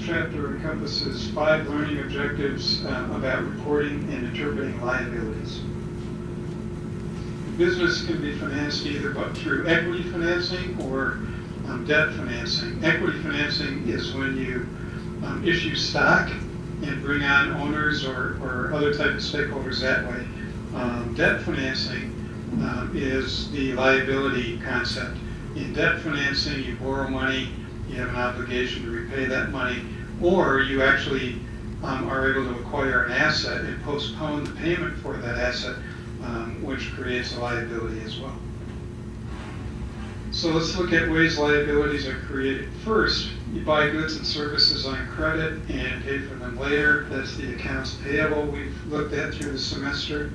chapter encompasses 5 learning objectives about reporting and interpreting liabilities. Business can be financed either through equity financing or debt financing. Equity financing is when you issue stock and bring on owners or other type of stakeholders that way. Debt financing is the liability concept. In debt financing, you borrow money, you have an obligation to repay that money, or you actually are able to acquire an asset and postpone the payment for that asset, which creates a liability as well. So let's look at ways liabilities are created. First, you buy goods and services on credit and pay for them later. That's the accounts payable we've looked at through the semester.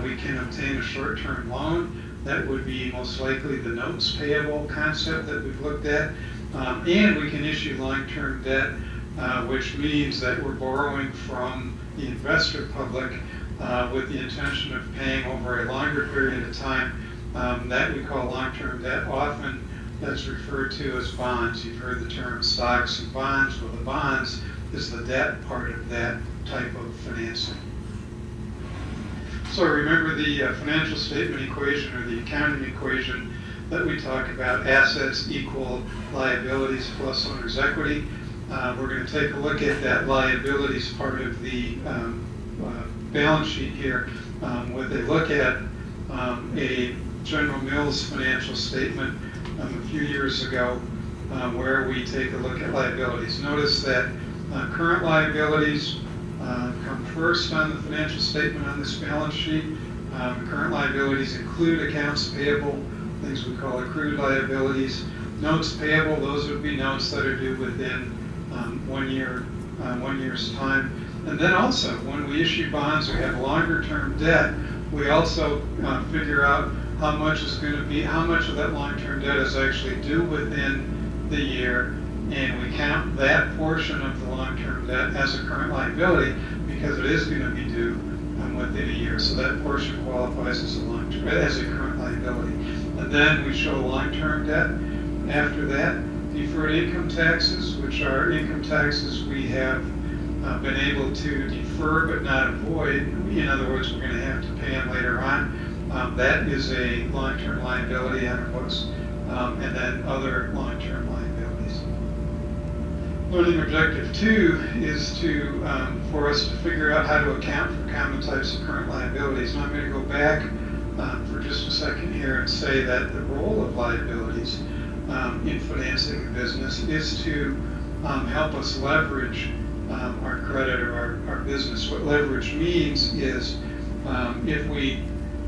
We can obtain a short-term loan. That would be most likely the notes payable concept that we've looked at. And we can issue long-term debt, which means that we're borrowing from the investor public with the intention of paying over a longer period of time. That we call long-term debt. Often that's referred to as bonds. You've heard the term stocks and bonds. Well, the bonds is the debt part of that type of financing. So remember the financial statement equation or the accounting equation that we talk about, assets equal liabilities plus owner's equity. We're going to take a look at that liabilities part of the balance sheet here with a look at a General Mills financial statement a few years ago where we take a look at liabilities. Notice that current liabilities come first on the financial statement on this balance sheet. Current liabilities include accounts payable, things we call accrued liabilities. Notes payable, those would be notes that are due within 1 year's time. And then also, when we issue bonds or have longer term debt, we also figure out how much of that long-term debt is actually due within the year, and we count that portion of the long-term debt as a current liability because it is going to be due within a year. So that portion qualifies as a current liability. And then we show long-term debt. After that, deferred income taxes, which are income taxes we have been able to defer but not avoid. In other words, we're going to have to pay them later on. That is a long-term liability on our books, and then other long-term liabilities. Learning objective 2 is for us to figure out how to account for common types of current liabilities. And I'm going to go back for just a second here and say that the role of liabilities in financing a business is to help us leverage our credit or our business. What leverage means is if we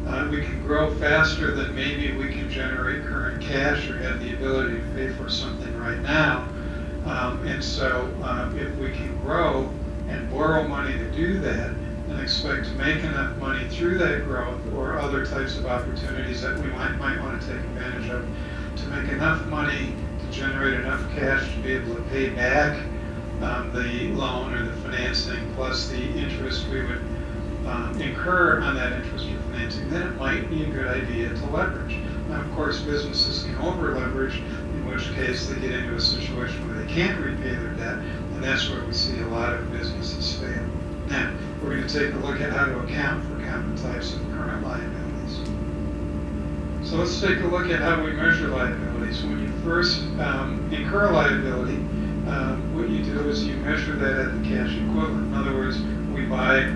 can grow faster than maybe we can generate current cash or have the ability to pay for something right now. And so if we can grow and borrow money to do that and expect to make enough money through that growth or other types of opportunities that we might want to take advantage of to make enough money to generate enough cash to be able to pay back the loan or the financing plus the interest we would incur on that interest or financing, then it might be a good idea to leverage. Now, of course, businesses can over-leverage, in which case they get into a situation where they can't repay their debt, and that's where we see a lot of businesses fail. Now, we're going to take a look at how to account for common types of current liabilities. So let's take a look at how we measure liabilities. When you first incur a liability, what you do is you measure that at the cash equivalent. In other words, we buy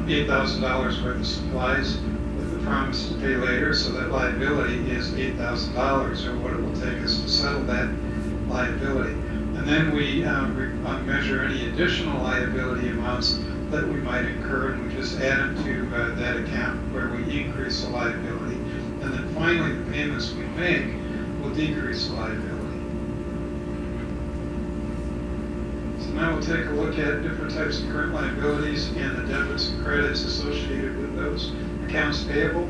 $8,000 worth of supplies with the promise to pay later, so that liability is $8,000, or what it will take us to settle that liability. And then we measure any additional liability amounts that we might incur, and we just add them to that account where we increase the liability. And then finally, the payments we make will decrease the liability. Now we'll take a look at different types of current liabilities and the debits and credits associated with those. Accounts payable,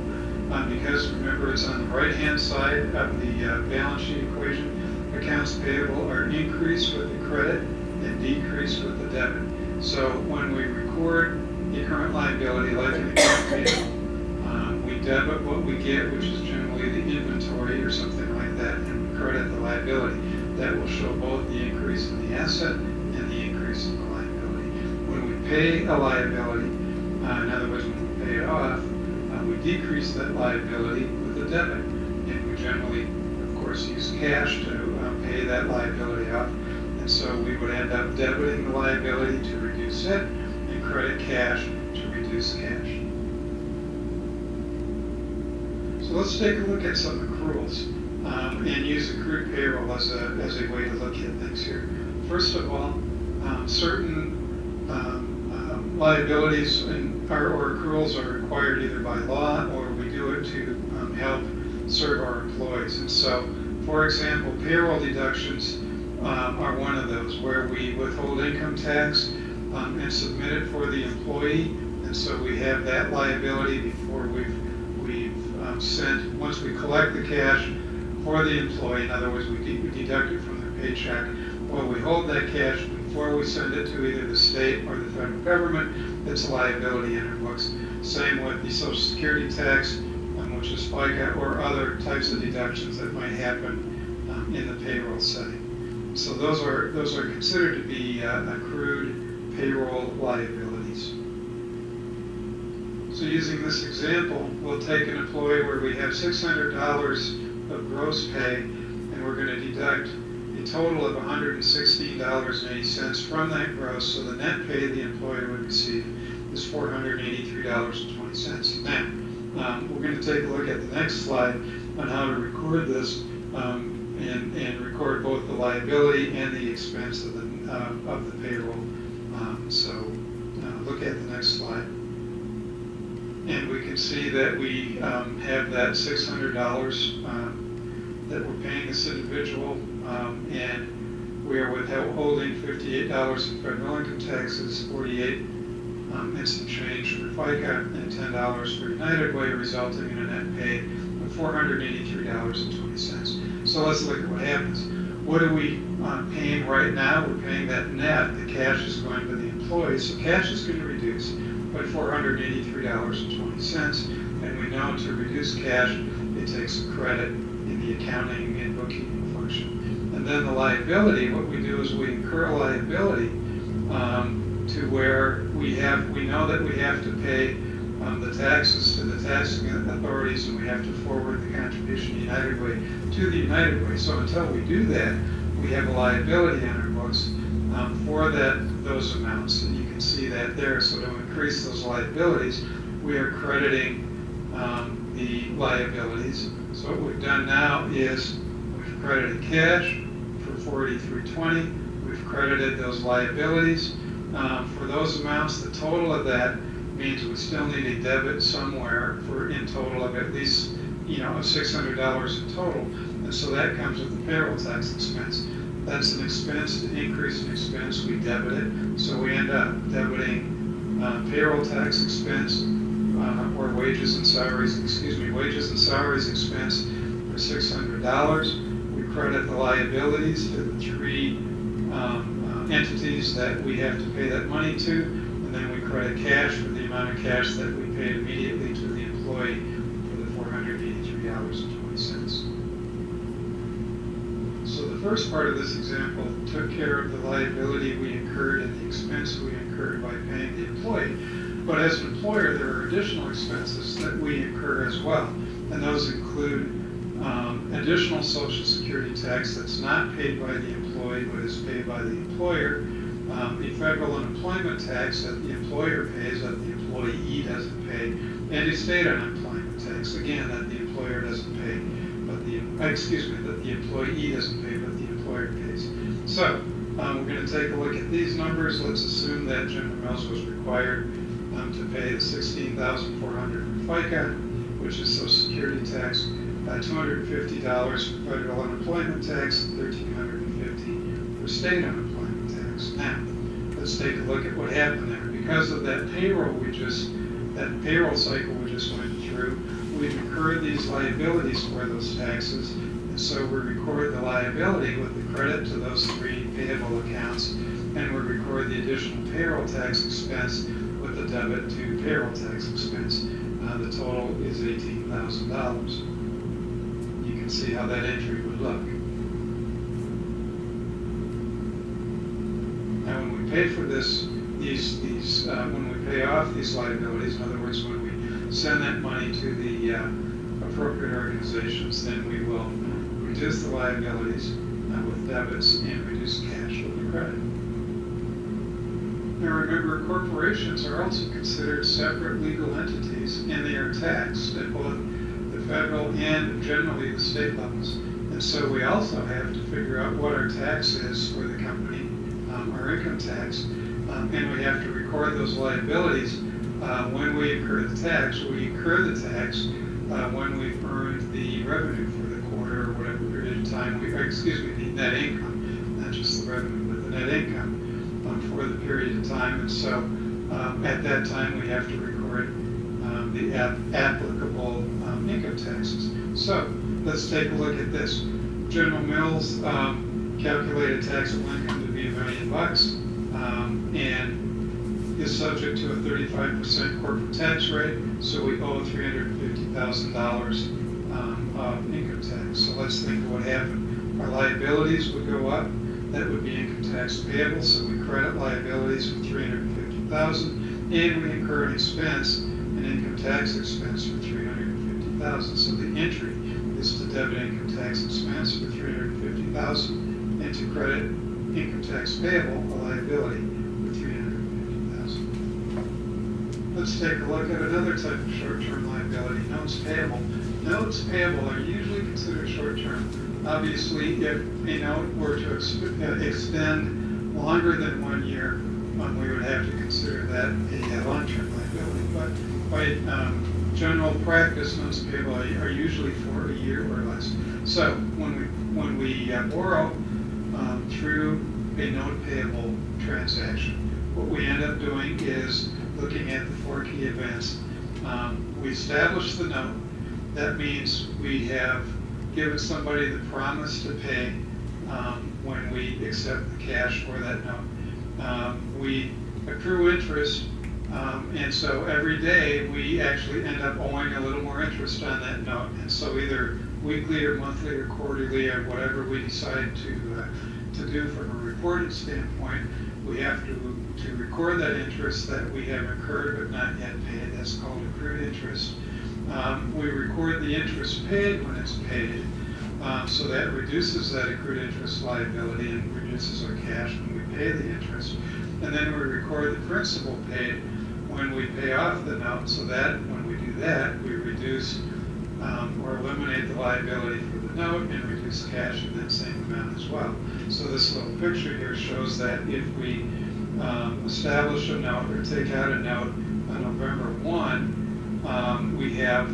because remember it's on the right-hand side of the balance sheet equation. Accounts payable are increased with the credit and decreased with the debit. So when we record a current liability like an account payable, we debit what we get, which is generally the inventory or something like that, and we credit the liability. That will show both the increase in the asset and the increase in the liability. When we pay a liability, in other words, when we pay it off, we decrease that liability with a debit. And we generally, of course, use cash to pay that liability off. And so we would end up debiting the liability to reduce it and credit cash to reduce cash. So let's take a look at some accruals and use accrued payroll as a way to look at things here. First of all, certain liabilities or accruals are required either by law or we do it to help serve our employees. And so, for example, payroll deductions are one of those where we withhold income tax and submit it for the employee. And so we have that liability before we've sent, once we collect the cash for the employee, in other words, we deduct it from their paycheck. Well, we hold that cash before we send it to either the state or the federal government. It's a liability in our books. Same with the Social Security tax, which is FICA, or other types of deductions that might happen in the payroll setting. So those are considered to be accrued payroll liabilities. So using this example, we'll take an employee where we have $600 of gross pay, and we're going to deduct a total of $116.80 from that gross, so the net pay the employer would receive is $483.20. Now, we're going to take a look at the next slide on how to record this and record both the liability and the expense of the payroll. Look at the next slide. And we can see that we have that $600 that we're paying this individual, and we are withholding $58 in federal income taxes, $48 and some change for FICA, and $10 for United Way, resulting in a net pay of $483.20. So let's look at what happens. What are we paying right now? We're paying that net. The cash is going to the employee, so cash is going to reduce by $483.20, and we know to reduce cash, it takes a credit in the accounting and bookkeeping function. And then the liability, what we do is we incur a liability to where we know that we have to pay the taxes to the taxing authorities, and we have to forward the contribution United Way to the United Way. So until we do that, we have a liability on our books for those amounts, and you can see that there. So to increase those liabilities, we are crediting the liabilities. So what we've done now is we've credited cash for $483.20. We've credited those liabilities for those amounts. The total of that means we still need a debit somewhere for in total of at least $600 in total, and so that comes with the payroll tax expense. That's an expense, an increase in expense. We debit it, so we end up debiting payroll tax expense or wages and salaries expense for $600. We credit the liabilities to the three entities that we have to pay that money to, and then we credit cash for the amount of cash that we paid immediately to the employee for the $483.20. So the first part of this example took care of the liability we incurred and the expense we incurred by paying the employee. But as an employer, there are additional expenses that we incur as well, and those include additional Social Security tax that's not paid by the employee but is paid by the employer, the federal unemployment tax that the employer pays that the employee doesn't pay, and the state unemployment tax, again, that the employer doesn't pay, but that the employee doesn't pay, but the employer pays. So we're going to take a look at these numbers. Let's assume that General Mills was required to pay the $16,400 for FICA, which is Social Security tax, $250 for federal unemployment tax, $1,350 for state unemployment tax. Now, let's take a look at what happened there. Because of that payroll cycle we just went through, we've incurred these liabilities for those taxes, and so we record the liability with the credit to those three payable accounts, and we record the additional payroll tax expense with the debit to payroll tax expense. The total is $18,000. You can see how that entry would look. pay for these when we pay off these liabilities, in other words, when we send that money to the appropriate organizations, then we will reduce the liabilities with debits and reduce cash with the credit. Now remember, corporations are also considered separate legal entities, and they are taxed at both the federal and generally the state levels. And so we also have to figure out what our tax is for the company, our income tax, and we have to record those liabilities when we incur the tax. We incur the tax when we've earned the revenue for the quarter or whatever period of time the net income, not just the revenue, but the net income for the period of time. And so at that time we have to record the applicable income taxes. So let's take a look at this. General Mills calculated taxable income to be $1 million and is subject to a 35% corporate tax rate, so we owe $350,000 of income tax. So let's think of what happened. Our liabilities would go up. That would be income tax payable, so we credit liabilities for $350,000, and we incur an expense, an income tax expense for $350,000. So the entry is to debit income tax expense for $350,000 and to credit income tax payable, a liability, for $350,000. Let's take a look at another type of short-term liability, notes payable. Notes payable are usually considered short-term. Obviously, if a note were to extend longer than 1 year, we would have to consider that a long-term liability. But by general practice, notes payable are usually for a year or less. So when we borrow through a note payable transaction, what we end up doing is looking at the 4 key events. We establish the note. That means we have given somebody the promise to pay when we accept the cash for that note. We accrue interest, and so every day we actually end up owing a little more interest on that note. And so either weekly or monthly or quarterly or whatever we decide to do from a reporting standpoint, we have to record that interest that we have incurred but not yet paid. That's called accrued interest. We record the interest paid when it's paid, so that reduces that accrued interest liability and reduces our cash when we pay the interest. And then we record the principal paid when we pay off the note, so that when we do that, we reduce or eliminate the liability for the note and reduce cash in that same amount as well. So this little picture here shows that if we establish a note or take out a note on November 1, we have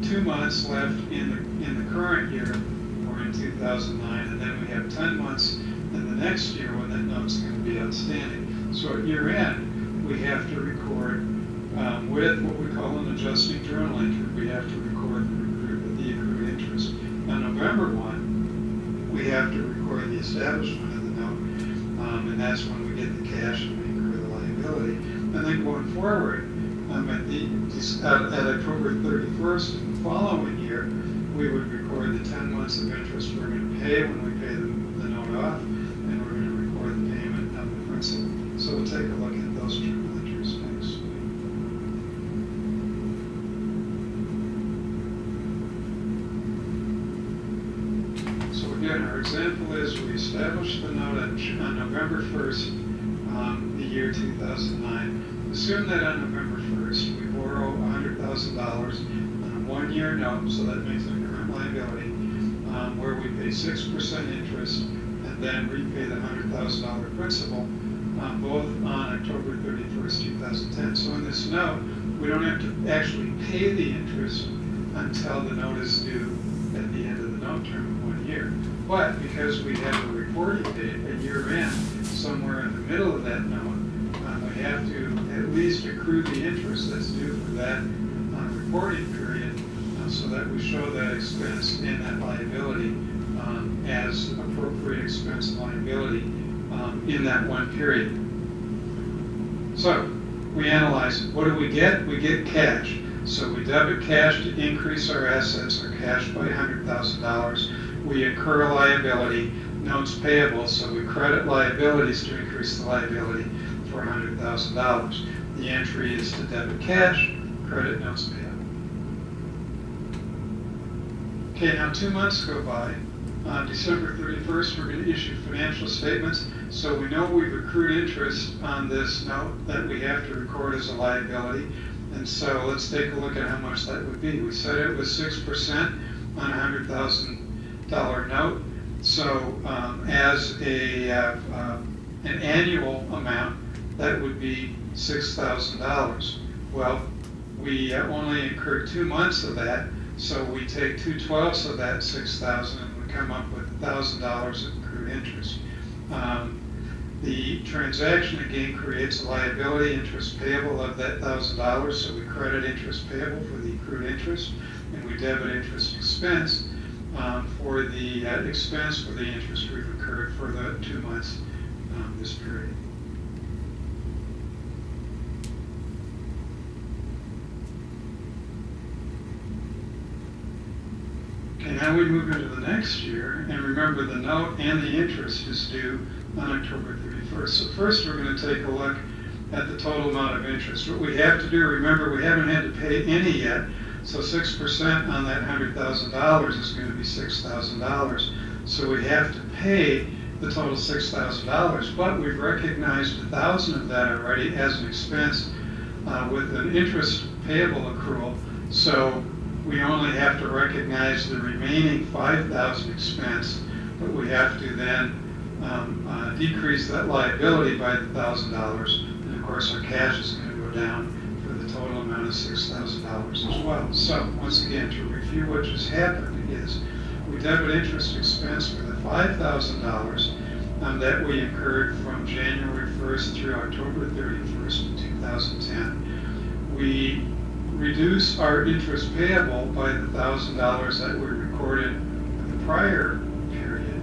2 months left in the current year, or in 2009, and then we have 10 months in the next year when that note's going to be outstanding. So at year end, we have to record with what we call an adjusting journal entry. We have to record the accrued interest. On November 1, we have to record the establishment of the note, and that's when we get the cash and we incur the liability. And then going forward, at October 31st in the following year, we would record the 10 months of interest we're going to pay when we pay the note off, and we're going to record the payment of the principal. So we'll take a look at those journal entries next. So again, our example is we established the note on November 1st, the year 2009. Assume that on November 1st, we borrow $100,000 on a 1-year note, so that makes it a current liability, where we pay 6% interest and then repay the $100,000 principal, both on October 31st, 2010. So in this note, we don't have to actually pay the interest until the note is due at the end of the note term of 1 year. But because we have a reporting date at year end, somewhere in the middle of that note, we have to at least accrue the interest that's due for that reporting period, so that we show that expense and that liability as appropriate expense and liability in that one period. So we analyze it. What do we get? We get cash. So we debit cash to increase our assets, our cash by $100,000. We incur a liability notes payable, so we credit liabilities to increase the liability for $100,000. The entry is to debit cash, credit notes payable. Okay, now 2 months go by. On December 31st, we're going to issue financial statements, so we know we've accrued interest on this note that we have to record as a liability. And so let's take a look at how much that would be. We said it was 6% on a $100,000 note. So as an annual amount, that would be $6,000. Well, we only incurred 2 months of that, so we take 2/12 of that $6,000 and we come up with $1,000 of accrued interest. The transaction again creates a liability, interest payable of that $1,000, so we credit interest payable for the accrued interest, and we debit interest expense for the expense for the interest we've incurred for the 2 months this period. Okay, now we move into the next year, and remember the note and the interest is due on October 31st. So first we're going to take a look at the total amount of interest. What we have to do, remember we haven't had to pay any yet, so 6% on that $100,000 is going to be $6,000. So we have to pay the total $6,000, but we've recognized $1,000 of that already as an expense with an interest payable accrual. So we only have to recognize the remaining $5,000 expense, but we have to then decrease that liability by the $1,000, and of course our cash is going to go down for the total amount of $6,000 as well. So once again, to review what just happened is we debit interest expense for the $5,000 that we incurred from January 1st through October 31st of 2010. We reduce our interest payable by the $1,000 that we recorded in the prior period,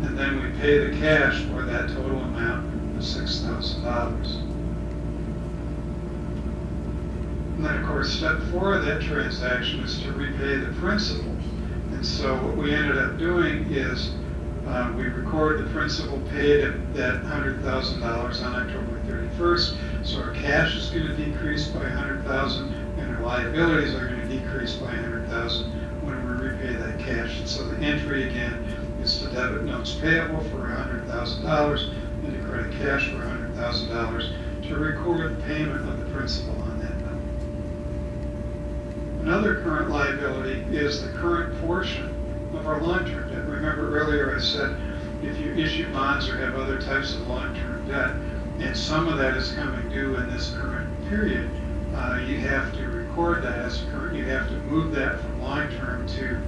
and then we pay the cash for that total amount of $6,000. And then of course step 4 of that transaction is to repay the principal. And so what we ended up doing is we record the principal paid at that $100,000 on October 31st, so our cash is going to decrease by $100,000 and our liabilities are going to decrease by $100,000 when we repay that cash. And so the entry again is to debit notes payable for $100,000 and to credit cash for $100,000 to record the payment of the principal on that note. Another current liability is the current portion of our long-term debt. Remember earlier I said if you issue bonds or have other types of long-term debt and some of that is coming due in this current period, you have to record that as current. You have to move that from long-term to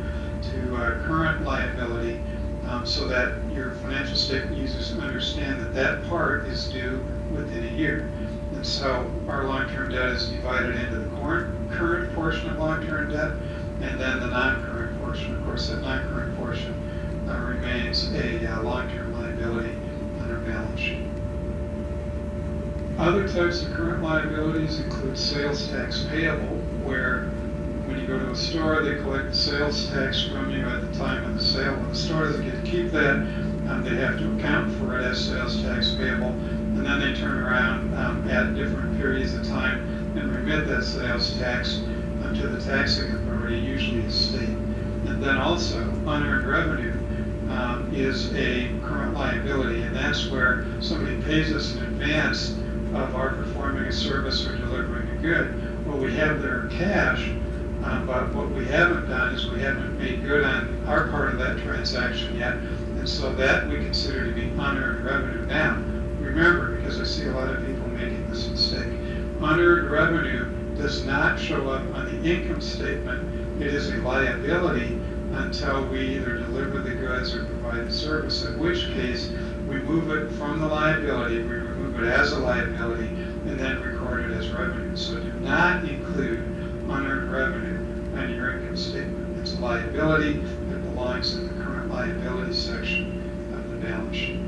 current liability so that your financial statement users understand that that part is due within a year. And so our long-term debt is divided into the current portion of long-term debt and then the non-current portion. Of course, that non-current portion remains a long-term liability on our balance sheet. Other types of current liabilities include sales tax payable, where when you go to a store, they collect the sales tax from you at the time of the sale. When the store doesn't get to keep that, they have to account for it as sales tax payable, and then they turn around at different periods of time and remit that sales tax to the taxing authority, usually the state. And then also, unearned revenue is a current liability, and that's where somebody pays us in advance of our performing a service or delivering a good. Well, we have their cash, but what we haven't done is we haven't made good on our part of that transaction yet, and so that we consider to be unearned revenue. Now, remember, because I see a lot of people making this mistake, unearned revenue does not show up on the income statement. It is a liability until we either deliver the goods or provide the service, in which case we move it from the liability, we remove it as a liability, and then record it as revenue. So do not include unearned revenue on your income statement. It's a liability that belongs in the current liability section of the balance sheet.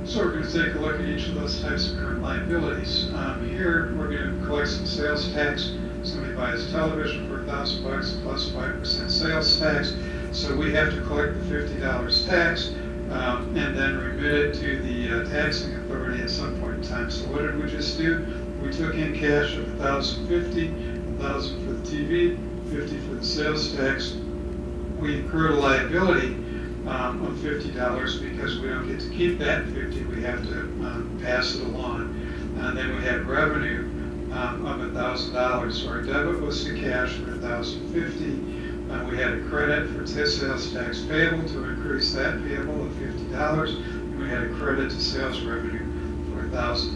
So we're going to take a look at each of those types of current liabilities. Here we're going to collect some sales tax. Somebody buys television for $1,000 plus 5% sales tax. So we have to collect the $50 tax and then remit it to the taxing authority at some point in time. So what did we just do? We took in cash of $1,050, $1,000 for the TV, $50 for the sales tax. We incurred a liability of $50 because we don't get to keep that $50. We have to pass it along. And then we had revenue of $1,000. So our debit was to cash for $1,050. We had a credit for sales tax payable to increase that payable of $50. And we had a credit to sales revenue for $1,000.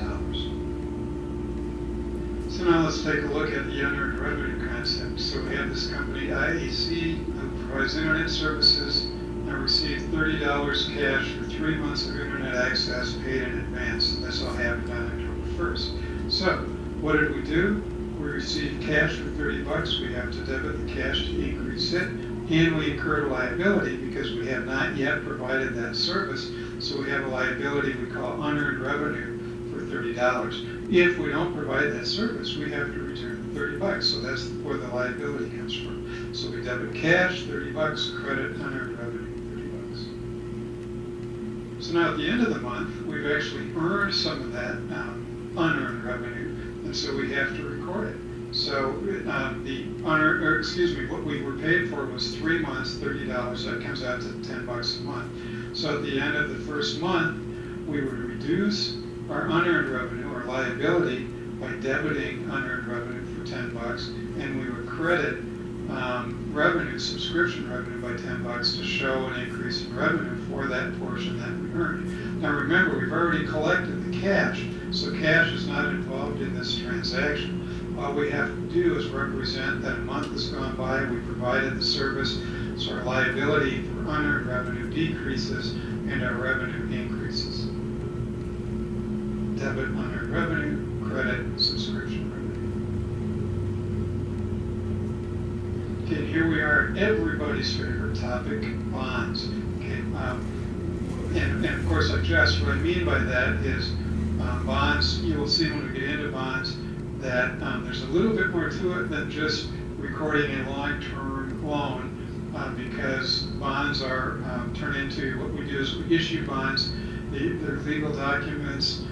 So now let's take a look at the unearned revenue concept. So we have this company IAC who provides internet services and received $30 cash for 3 months of internet access paid in advance. And this all happened on October 1st. So what did we do? We received cash for $30. We have to debit the cash to increase it. And we incurred a liability because we have not yet provided that service. So we have a liability we call unearned revenue for $30. If we don't provide that service, we have to return the $30. So that's where the liability comes from. So we debit cash, $30, credit unearned revenue, $30. So now at the end of the month, we've actually earned some of that unearned revenue, and so we have to record it. So what we were paid for was 3 months, $30. That comes out to $10 a month. So at the end of the first month, we would reduce our unearned revenue, our liability, by debiting unearned revenue for $10, and we would credit revenue, subscription revenue, by $10 to show an increase in revenue for that portion that we earned. Now remember, we've already collected the cash, so cash is not involved in this transaction. All we have to do is represent that a month has gone by, we provided the service, so our liability for unearned revenue decreases and our revenue increases. Debit unearned revenue, credit subscription revenue. Okay, here we are, everybody's favorite topic, bonds. Okay, and of course I jest. What I mean by that is bonds, you will see when we get into bonds that there's a little bit more to it than just recording a long-term loan because bonds are turned into, what we do is we issue bonds. They're legal documents.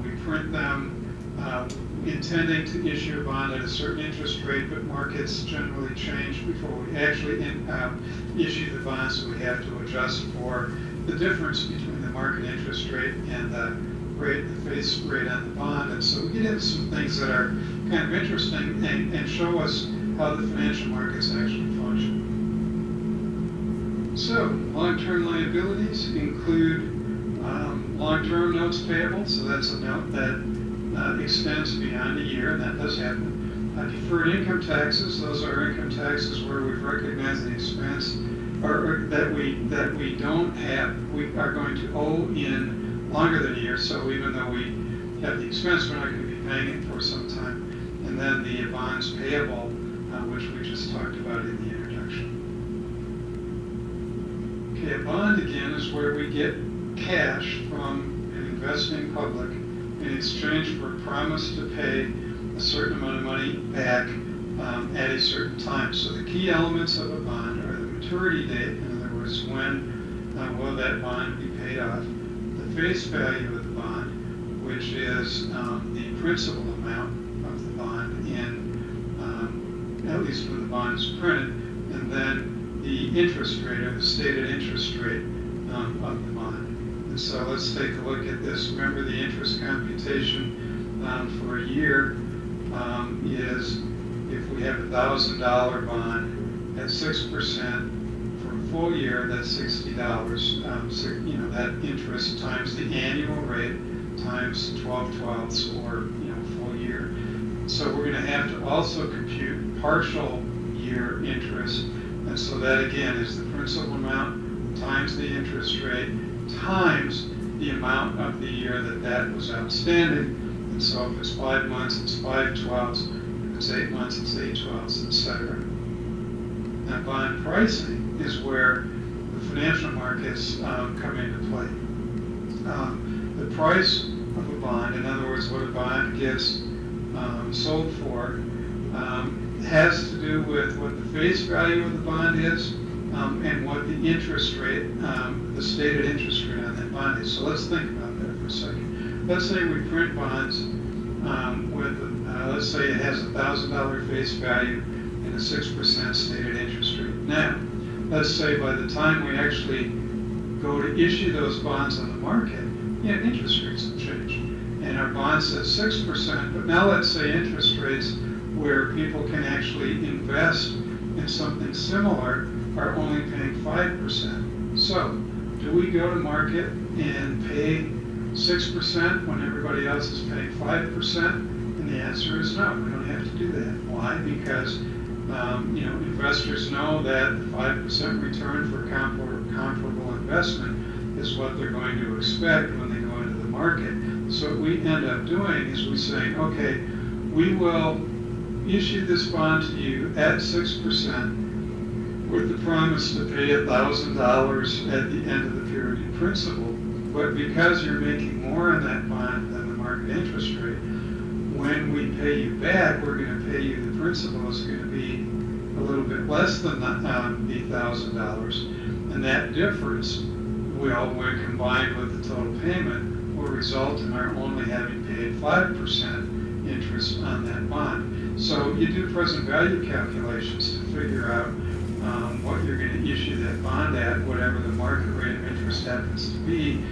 We print them intending to issue a bond at a certain interest rate, but markets generally change before we actually issue the bond, so we have to adjust for the difference between the market interest rate and the face rate on the bond. And so we get into some things that are kind of interesting and show us how the financial markets actually function. So long-term liabilities include long-term notes payable, so that's a note that extends beyond a year, and that does happen. Deferred income taxes, those are income taxes where we've recognized the expense or that we don't have, we are going to owe in longer than a year, so even though we have the expense, we're not going to be paying it for some time. And then the bonds payable, which we just talked about in the introduction. Okay, a bond again is where we get cash from an investing public in exchange for a promise to pay a certain amount of money back at a certain time. So the key elements of a bond are the maturity date, in other words, when will that bond be paid off, the face value of the bond, which is the principal amount of the bond in, at least when the bond is printed, and then the interest rate or the stated interest rate of the bond. And so let's take a look at this. Remember, the interest computation for a year is if we have a $1,000 bond at 6% for a full year, that's $60. So, that interest times the annual rate times 12/12ths, or full year. So we're going to have to also compute partial year interest, and so that again is the principal amount times the interest rate times the amount of the year that was outstanding. And so if it's 5 months, it's 5/12ths. If it's 8 months, it's 8/12ths, etc. Now, bond pricing is where the financial markets come into play. The price of a bond, in other words, what a bond gets sold for, has to do with what the face value of the bond is, and what the interest rate, the stated interest rate on that bond is. So let's think about that for a second. Let's say we print bonds let's say it has $1,000 face value and a 6% stated interest rate. Now, let's say by the time we actually go to issue those bonds on the market, interest rates have changed. And our bond says 6%, but now let's say interest rates where people can actually invest in something similar are only paying 5%. So, do we go to market and pay 6% when everybody else is paying 5%? And the answer is no, we don't have to do that. Why? Because investors know that 5% return for comparable investment is what they're going to expect when they go into the market. So what we end up doing is we say, okay, we will issue this bond to you at 6% with the promise to pay $1,000 at the end of the period in principal. But because you're making more on that bond than the market interest rate, when we pay you back, we're going to pay you, the principal is going to be a little bit less than the $1,000. And that difference when combined with the total payment, will result in our only having paid 5% interest on that bond. So you do present value calculations to figure out what you're going to issue that bond at, whatever the market rate of interest happens to be.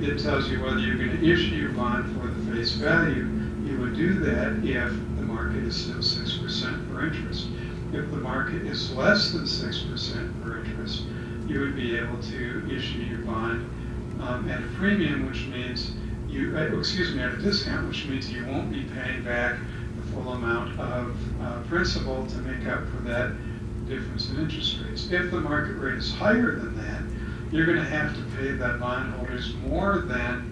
It tells you whether you're going to issue your bond for the face value. You would do that if the market is still 6% for interest. If the market is less than 6% for interest, you would be able to issue your bond at a premium, which means at a discount, which means you won't be paying back the full amount of principal to make up for that difference in interest rates. If the market rate is higher than that, you're going to have to pay the bondholders more than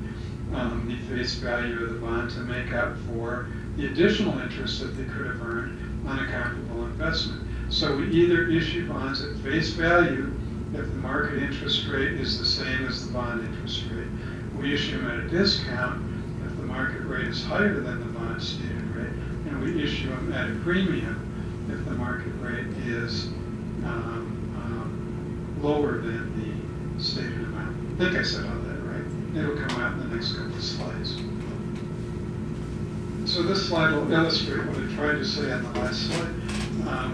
the face value of the bond to make up for the additional interest that they could have earned on a comparable investment. So we either issue bonds at face value if the market interest rate is the same as the bond interest rate. We issue them at a discount if the market rate is higher than the bond stated rate, and we issue them at a premium if the market rate is lower than the stated amount. I think I said all that right. It'll come out in the next couple of slides. So this slide will illustrate what I tried to say on the last slide.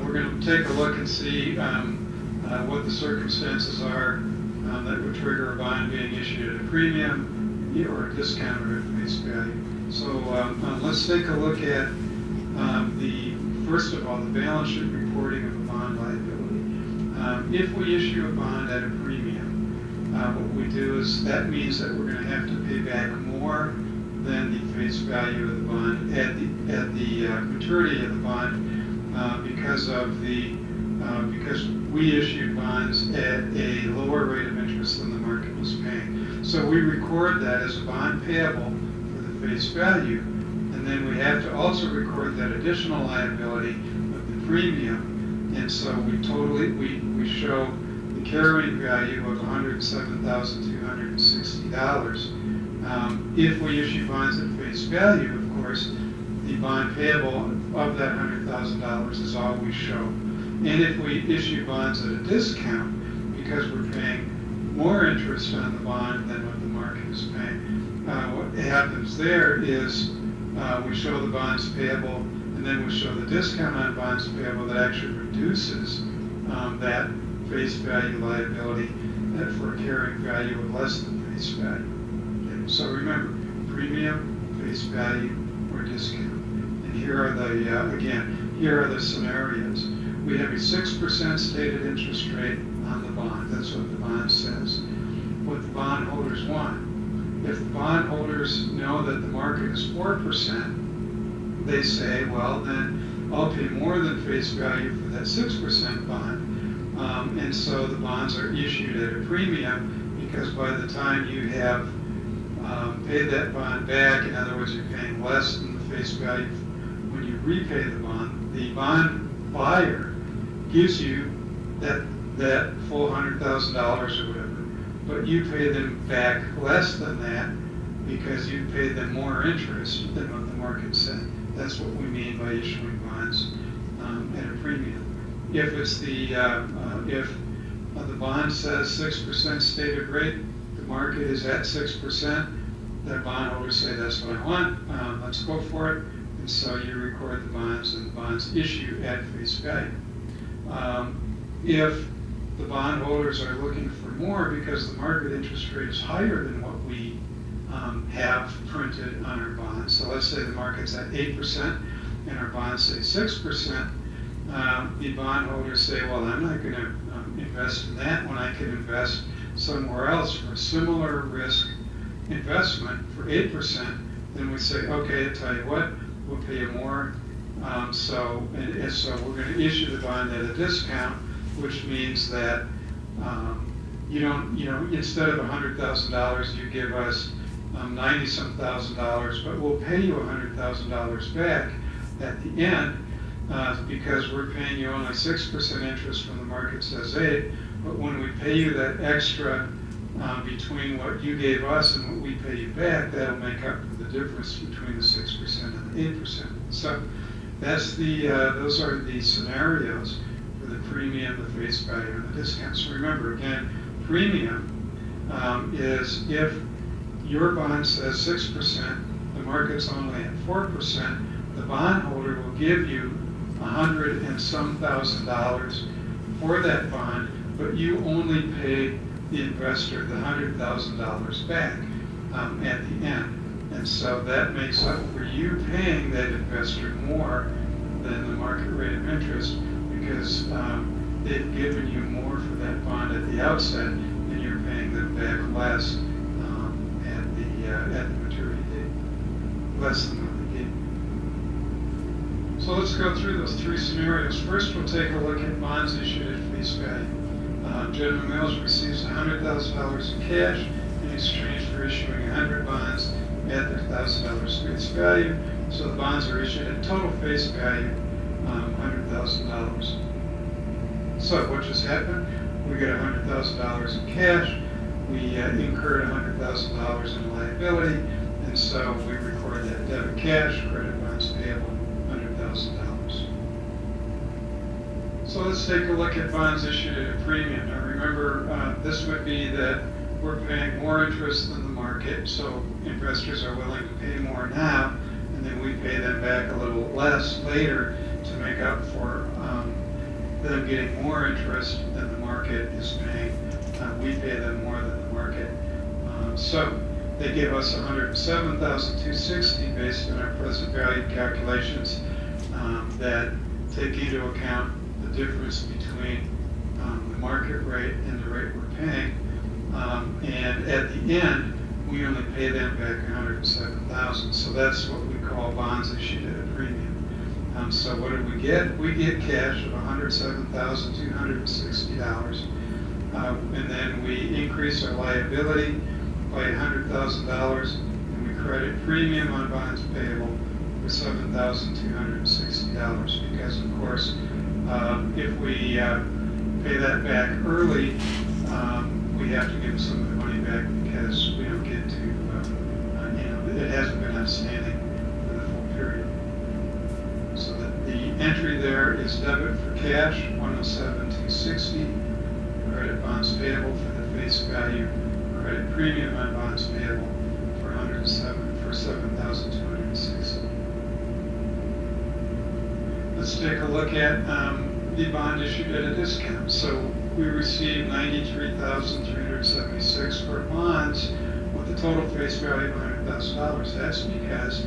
We're going to take a look and see what the circumstances are that would trigger a bond being issued at a premium or a discount or at face value. So let's take a look at first of all, the balance sheet reporting of a bond liability. If we issue a bond at a premium, what we do is that means that we're going to have to pay back more than the face value of the bond at the maturity of the bond because we issued bonds at a lower rate of interest than the market was paying. So we record that as a bond payable for the face value, and then we have to also record that additional liability of the premium. And so we show the carrying value of $107,260. If we issue bonds at face value, of course, the bond payable of that $100,000 is all we show. And if we issue bonds at a discount, because we're paying more interest on the bond than what the market is paying, what happens there is we show the bonds payable, and then we show the discount on bonds payable that actually reduces that face value liability for a carrying value of less than face value. Okay. So remember, premium, face value, or discount. And here are here are the scenarios. We have a 6% stated interest rate on the bond. That's what the bond says. What the bondholders want. If the bondholders know that the market is 4%, they say, well, then I'll pay more than face value for that 6% bond. And so the bonds are issued at a premium because by the time you have paid that bond back, in other words, you're paying less than the face value when you repay the bond buyer gives you that full $100,000 or whatever, but you pay them back less than that because you paid them more interest than what the market said. That's what we mean by issuing bonds at a premium. If it's The bond says 6% stated rate, the market is at 6%. The bondholders say that's what I want, let's go for it. And so you record the bonds, and the bonds issue at face value. If the bondholders are looking for more because the market interest rate is higher than what we have printed on our bonds, so let's say the market's at 8% and our bonds say 6%, the bondholders say, well, I'm not going to invest in that when I can invest somewhere else for a similar risk investment for 8%. Then we say, okay, I tell you what, we'll pay you more. So we're going to issue the bond at a discount, which means that you don't, instead of $100,000, you give us 90-some thousand dollars, but we'll pay you $100,000 back at the end because we're paying you only 6% interest when the market says 8%. But when we pay you that extra between what you gave us and what we pay you back, that'll make up for the difference between the 6% and the 8%. So that's those are the scenarios for the premium, the face value, and the discount. So remember, again, premium is if your bond says 6%, the market's only at 4%, the bondholder will give you $100 and some thousand for that bond, but you only pay the investor the $100,000 back at the end. And so that makes up for you paying that investor more than the market rate of interest because they've given you more for that bond at the outset and you're paying them back less at the maturity date, less than what they gave. So let's go through those three scenarios. First, we'll take a look at bonds issued at face value. General Mills receives $100,000 in cash in exchange for issuing 100 bonds at their $1,000 face value. So the bonds are issued at total face value, $100,000. So what just happened? We get $100,000 in cash. We incurred $100,000 in liability, and so we record that debit cash, credit bonds payable, $100,000. So let's take a look at bonds issued at a premium. Now remember, this would be that we're paying more interest than the market, so investors are willing to pay more now, and then we pay them back a little less later to make up for them getting more interest than the market is paying. We pay them more than the market. So they give us $107,260 based on our present value calculations that take into account the difference between the market rate and the rate we're paying. And at the end, we only pay them back $107,000. So that's what we call bonds issued at a premium. So what did we get? We get cash of $107,260. And then we increase our liability by $100,000, and we credit premium on bonds payable for $7,260. Because of course, if we pay that back early, we have to give some of the money back because we don't get to, it hasn't been outstanding for the full period. So that the entry there is debit for cash, $107,260. Credit bonds payable for the face value, credit premium on bonds payable for $7,260. Let's take a look at the bond issued at a discount. So we received $93,376 for bonds with a total face value of $100,000. That's because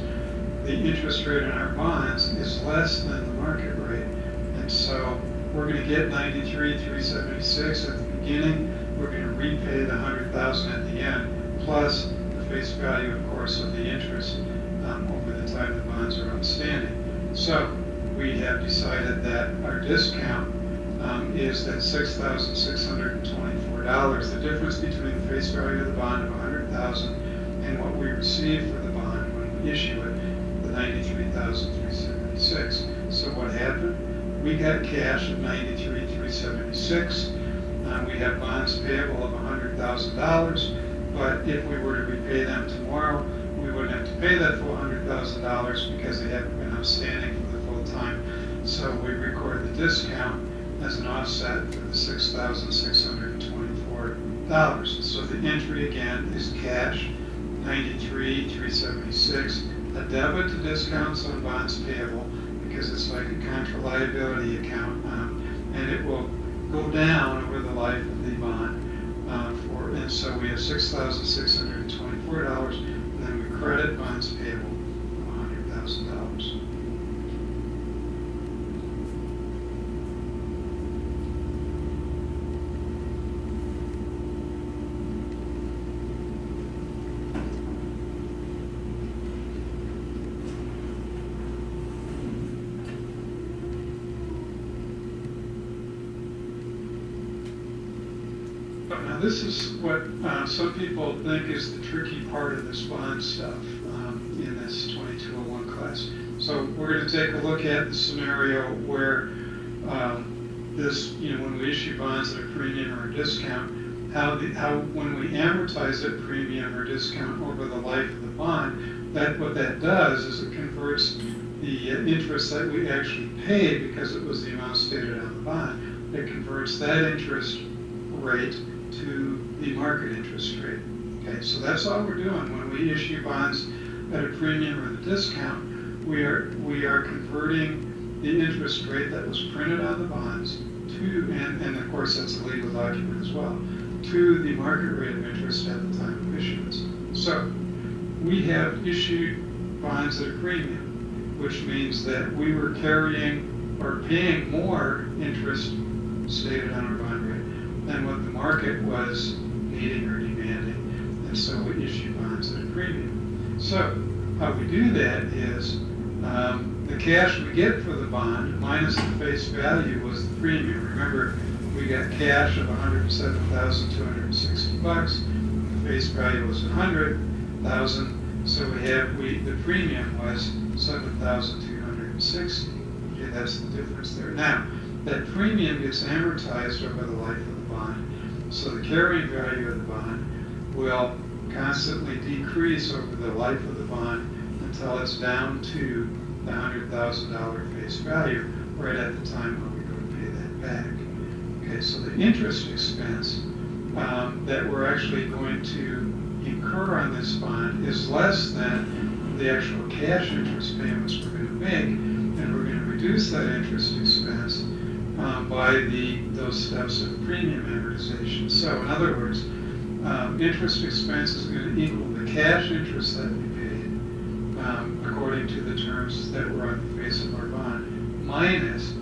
the interest rate on our bonds is less than the market rate, and so we're going to get $93,376 at the beginning. We're going to repay the $100,000 at the end, plus the face value, of course, of the interest over the time the bonds are outstanding. So we have decided that our discount is that $6,624. The difference between the face value of the bond of $100,000 and what we receive for the bond when we issue it, the $93,376. So what happened? We got cash of $93,376. We have bonds payable of $100,000, but if we were to repay them tomorrow, we wouldn't have to pay that full $100,000 because they haven't been outstanding for the full time. So we record the discount as an offset for the $6,624. So the entry again is cash, $93,376, a debit to discounts on bonds payable because it's like a contra liability account, and it will go down over the life of the bond. And so we have $6,624, and then we credit bonds payable of $100,000. Now this is what some people think is the tricky part of this bond stuff in this 2201 class. So we're going to take a look at the scenario where when we issue bonds at a premium or a discount, how when we amortize that premium or discount over the life of the bond, what that does is it converts the interest that we actually paid, because it was the amount stated on the bond, it converts that interest rate to the market interest rate. Okay, so that's all we're doing when we issue bonds at a premium or the discount. We are converting the interest rate that was printed on the bonds to, and of course that's a legal document as well, to the market rate of interest at the time of issuance. So we have issued bonds at a premium, which means that we were carrying or paying more interest stated on our bond rate than what the market was needing or demanding, and so we issue bonds at a premium. So how we do that is the cash we get for the bond minus the face value was the premium. Remember, we got cash of $107,260. The face value was $100,000, so the premium was $7,260. Okay, that's the difference there. Now, that premium gets amortized over the life of the bond, so the carrying value of the bond will constantly decrease over the life of the bond until it's down to the $100,000 face value right at the time when we go to pay that back. Okay, so the interest expense that we're actually going to incur on this bond is less than the actual cash interest payments we're going to make, and we're going to reduce that interest expense by those steps of premium amortization. So in other words, interest expense is going to equal the cash interest that we paid according to the terms that were on the face of our bond, minus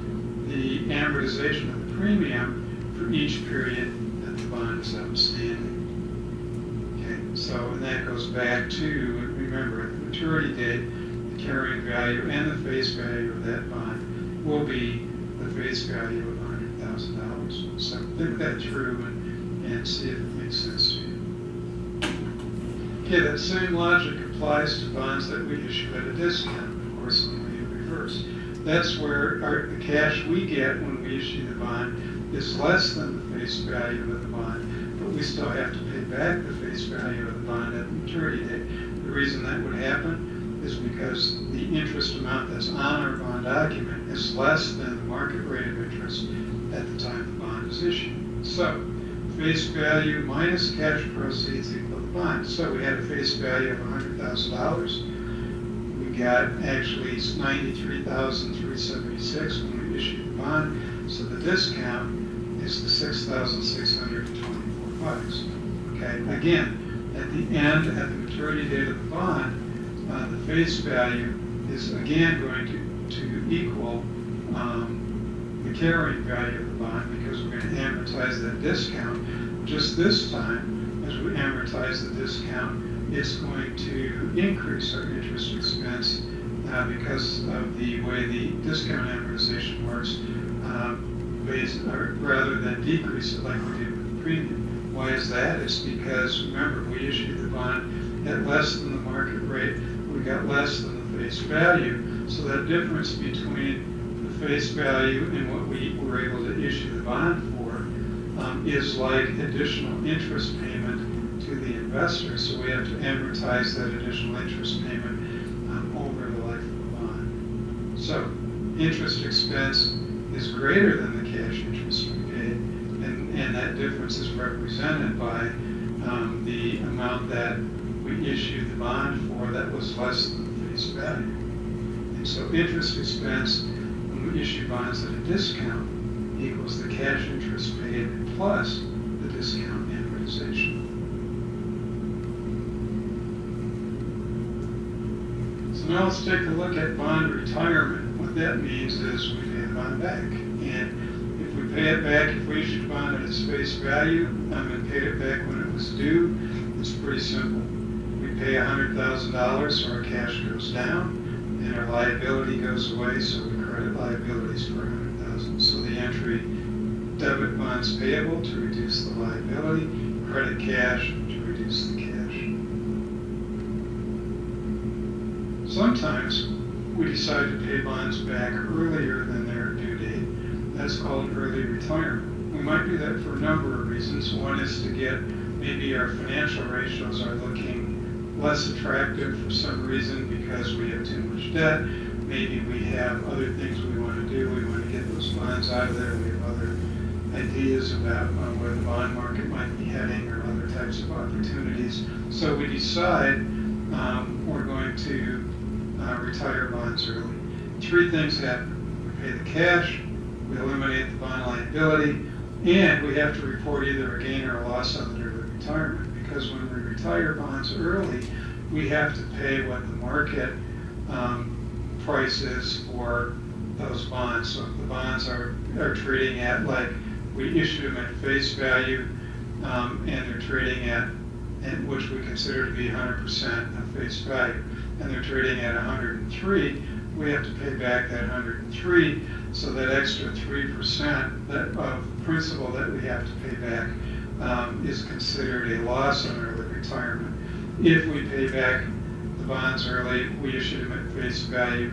the amortization of the premium for each period that the bond is outstanding. Okay, so and that goes back to, remember, at the maturity date, the carrying value and the face value of that bond will be the face value of $100,000. So think that through and see if it makes sense to you. Okay, that same logic applies to bonds that we issue at a discount, of course, only in reverse. That's where the cash we get when we issue the bond is less than the face value of the bond, but we still have to pay back the face value of the bond at the maturity date. The reason that would happen is because the interest amount that's on our bond document is less than the market rate of interest at the time the bond is issued. So face value minus cash proceeds equal the bond. So we had a face value of $100,000. We got actually $93,376 when we issued the bond. So the discount is the $6,624. Okay, again, at the maturity date of the bond, the face value is again going to equal the carrying value of the bond, because we're going to amortize that discount. Just this time, as we amortize the discount, it's going to increase our interest expense because of the way the discount amortization works, rather than decrease it like we did with the premium. Why is that? It's because, remember, we issued the bond at less than the market rate. We got less than the face value. So that difference between the face value and what we were able to issue the bond for is like additional interest payment to the investor. So we have to amortize that additional interest payment over the life of the bond. So interest expense is greater than the cash interest difference is represented by the amount that we issued the bond for that was less than the face value. And so interest expense when we issue bonds at a discount equals the cash interest paid plus the discount amortization. So now let's take a look at bond retirement. What that means is we pay the bond back. And if we pay it back, if we issued a bond at its face value and paid it back when it was due, it's pretty simple. We pay $100,000, so our cash goes down, and our liability goes away, so we credit liabilities for $100,000. So the entry debit bonds payable to reduce the liability, credit cash to reduce the cash. Sometimes we decide to pay bonds back earlier than their due date. That's called early retirement. We might do that for a number of reasons. One is to get maybe our financial ratios are looking less attractive for some reason because we have too much debt. Maybe we have other things we want to do. We want to get those bonds out of there. We have other ideas about where the bond market might be heading or other types of opportunities. So we decide we're going to retire bonds early. Three things happen. We pay the cash, we eliminate the bond liability, and we have to report either a gain or a loss on the early retirement. Because when we retire bonds early, we have to pay what the market price is for those bonds. So if the bonds are trading at, like, we issued them at face value, and they're trading at which we consider to be 100% of face value, and they're trading at 103, we have to pay back that 103, so that extra 3% of principal that we have to pay back is considered a loss on early retirement. If we pay back the bonds early, we issue them at face value,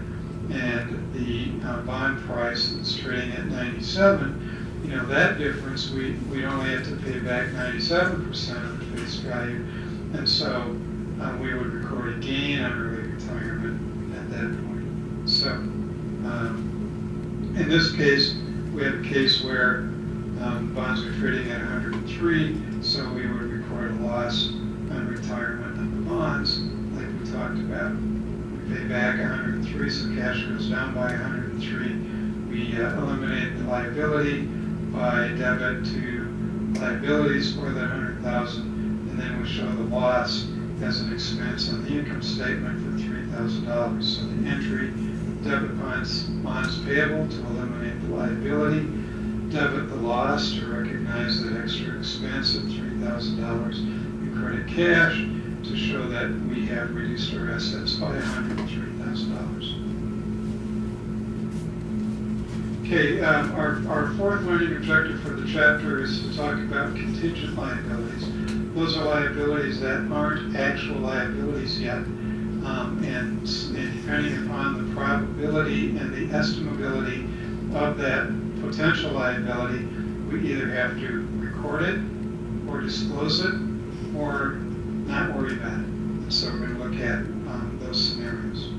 and the bond price that's trading at 97, that difference, we'd only have to pay back 97% of the face value, and so we would record a gain on early retirement at that point. So in this case, we have a case where bonds are trading at 103, so we would record a loss on retirement of the bonds, like we talked about. We pay back 103, so cash goes down by 103. We eliminate the liability by debit to liabilities for that 100,000, and then we show the loss as an expense on the income statement for $3,000. So the entry, debit bonds payable to eliminate the liability, debit the loss to recognize that extra expense of $3,000, we credit cash to show that we have reduced our assets by $103,000. Okay, our fourth learning objective for the chapter is to talk about contingent liabilities. Those are liabilities that aren't actual liabilities yet, and depending upon the probability and the estimability of that potential liability, we either have to record it or disclose it or not worry about it. And so we're going to look at those scenarios.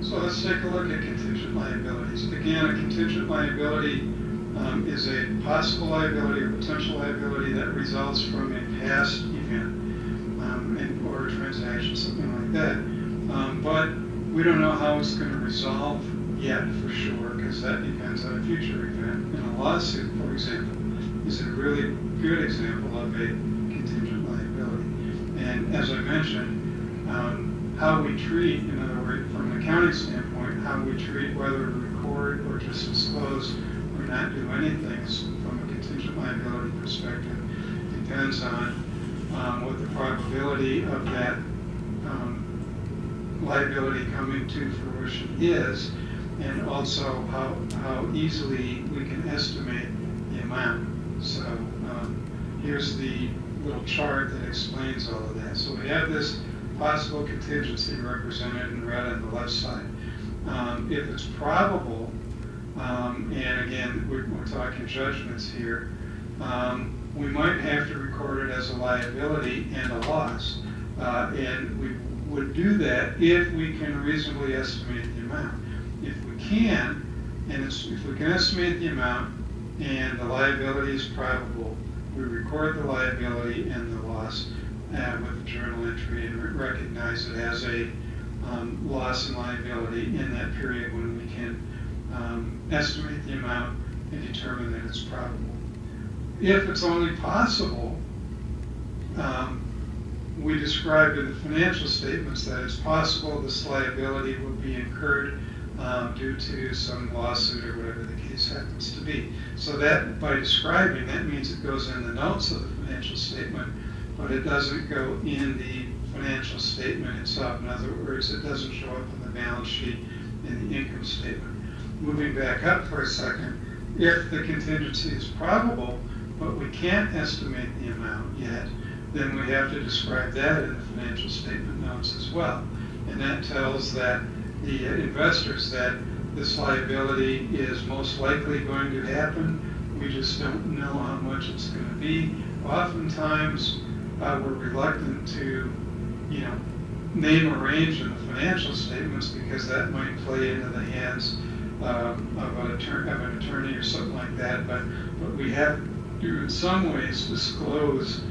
So let's take a look at contingent liabilities. Again, a contingent liability is a possible liability or potential liability that results from a past event or a transaction, something like that. But we don't know how it's going to resolve yet for sure, because that depends on a future event. And a lawsuit, for example, is a really good example of a contingent liability. And as I mentioned, how we treat, in other words, from an accounting standpoint, how we treat whether to record or just disclose or not do anything from a contingent liability perspective depends on what the probability of that liability coming to fruition is, and also how easily we can estimate the amount. So here's the little chart that explains all of that. So we have this possible contingency represented in red on the left side. If it's probable, and again, we're talking judgments here, we might have to record it as a liability and a loss. And we would do that if we can reasonably estimate the amount. If we can, and if we can estimate the amount, and the liability is probable, we record the liability and the loss with a journal entry and recognize it as a loss and liability in that period when we can estimate the amount and determine that it's probable. If it's only possible, we described in the financial statements that it's possible this liability will be incurred due to some lawsuit or whatever the case happens to be. So that, by describing, that means it goes in the notes of the financial statement, but it doesn't go in the financial statement itself. In other words, it doesn't show up on the balance sheet in the income statement. Moving back up for a second, if the contingency is probable, but we can't estimate the amount yet, then we have to describe that in the financial statement notes as well. And that tells that the investors that this liability is most likely going to happen. We just don't know how much it's going to be. Oftentimes, we're reluctant to, name a range in the financial statements because that might play into the hands of an attorney or something like that. But we have to, in some ways, disclose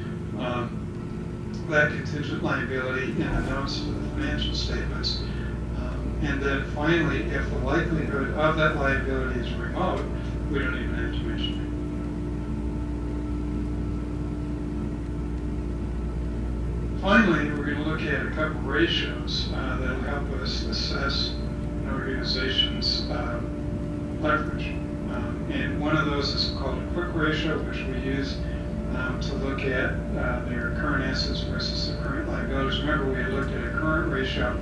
that contingent liability in the notes of the financial statements. And then finally, if the likelihood of that liability is remote, we don't even have to mention it. Finally, we're going to look at a couple ratios that will help us assess an organization's leverage. And one of those is called a quick ratio, which we use to look at their current assets versus their current liabilities. Remember, we had looked at a current ratio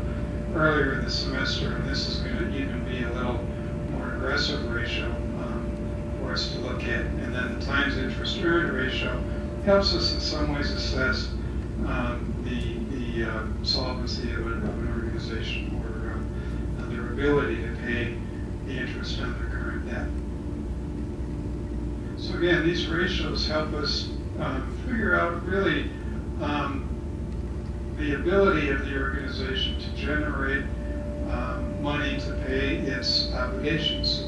earlier in the semester, and this is going to even be a little more aggressive ratio for us to look at. And then the times interest earned ratio helps us in some ways assess the solvency of an organization or their ability to pay the interest on their current debt. So again, these ratios help us figure out really the ability of the organization to generate money to pay its obligations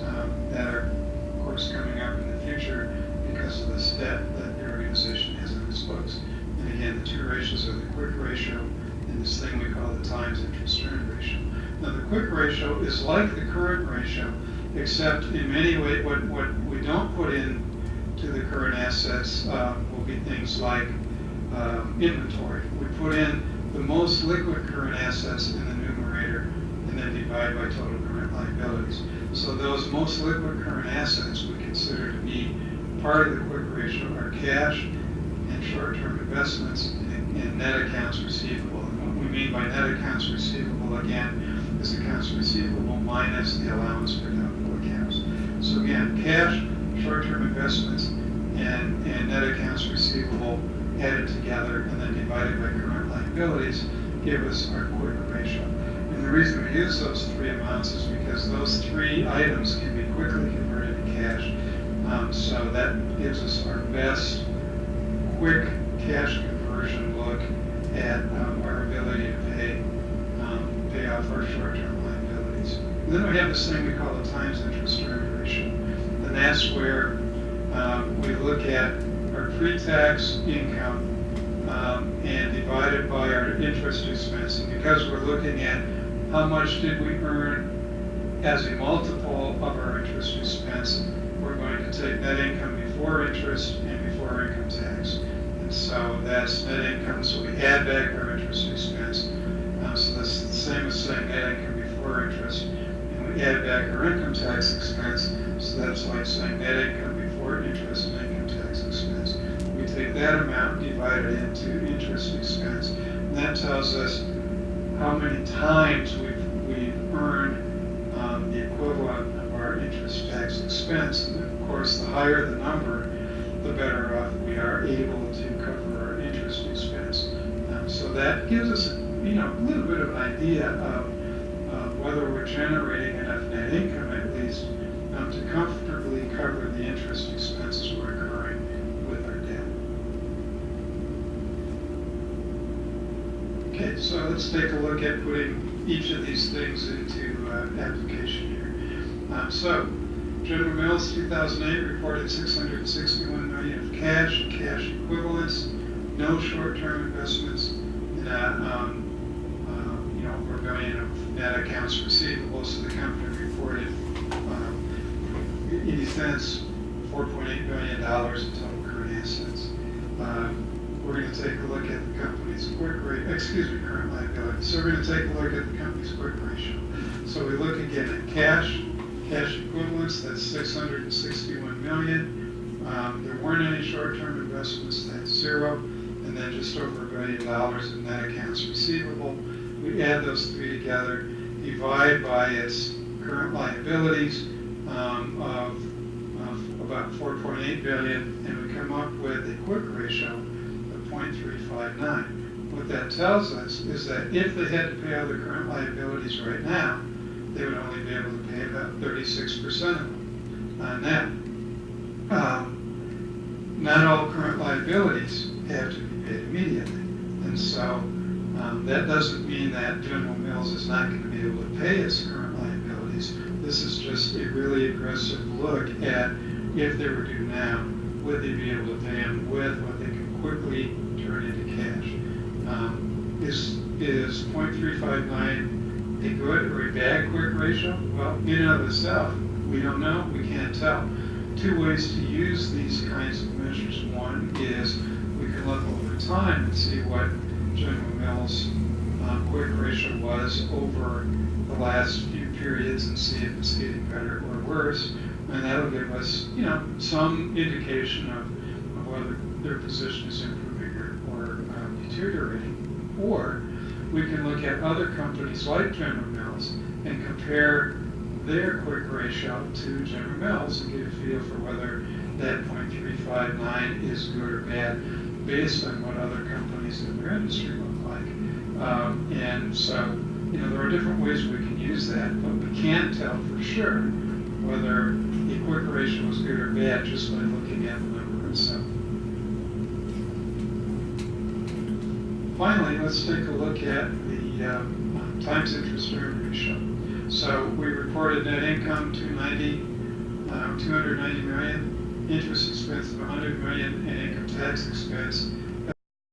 that are, of course, coming up in the future because of this debt that the organization has in its books. And again, the two ratios are the quick ratio and this thing we call the times interest earned ratio. Now, the quick ratio is like the current ratio, except in many ways, what we don't put in to the current assets will be things like inventory. We put in the most liquid current assets in the numerator and then divide by total current liabilities. So those most liquid current assets we consider to be part of the quick ratio are cash and short-term investments and net accounts receivable. And what we mean by net accounts receivable, again, is accounts receivable minus the allowance for doubtful accounts. So again, cash, short-term investments, and net accounts receivable added together and then divided by current liabilities give us our quick ratio. And the reason we use those three amounts is because those three items can be quickly converted to cash. So that gives us our best quick cash conversion look at our ability to pay off our short-term liabilities. And then we have this thing we call the times interest earned ratio. And that's where we look at our pre-tax income and divide it by our interest expense. And because we're looking at how much did we earn as a multiple of our interest expense, we're going to take net income before interest and before income tax. And so that's net income, so we add back our interest expense. So that's the same as saying net income before interest. And we add back our income tax expense, so that's like saying net income before interest and income tax expense. We take that amount, divide it into interest expense, and that tells us how many times we've earned the equivalent of our interest tax expense. And of course, the higher the number, the better off we are able to cover our interest expense. So that gives us, a little bit of an idea of whether we're generating enough net income, at least, to comfortably cover the interest expenses we're incurring with our debt. Okay, so let's take a look at putting each of these things into application here. So General Mills, 2008, reported $661 million of cash and cash equivalents, no short-term investments, and over $1 billion of net accounts receivable. So the company reported in defense $4.8 billion in total current assets. We're going to take a look at the company's current liabilities. So we're going to take a look at the company's quick ratio. So we look again at cash equivalents, that's $661 million. There weren't any short-term investments, that's zero. And then just over $1 billion in net accounts receivable. We add those three together, divide by its current liabilities of about $4.8 billion, and we come up with a quick ratio of 0.359. What that tells us is that if they had to pay all their current liabilities right now, they would only be able to pay about 36% of them. Now, not all current liabilities have to be paid immediately, and so that doesn't mean that General Mills is not going to be able to pay its current liabilities. This is just a really aggressive look at if they were due now, would they be able to pay them with what they can quickly turn into cash? Is 0.359 a good or a bad quick ratio? Well, in and of itself, we don't know, we can't tell. Two ways to use these kinds of measures. One is we can look over time and see what General Mills' quick ratio was over the last few periods and see if it's getting better or worse. And that'll give us, some indication of whether their position is improving or deteriorating. Or we can look at other companies like General Mills and compare their quick ratio to General Mills and get a feel for whether that 0.359 is good or bad based on what other companies in their industry look like. And so, there are different ways we can use that, but we can't tell for sure whether the quick ratio is good or bad just by looking at the number itself. Finally, let's take a look at the times interest earned ratio. So we reported net income $290 million, interest expense of $100 million, and income tax expense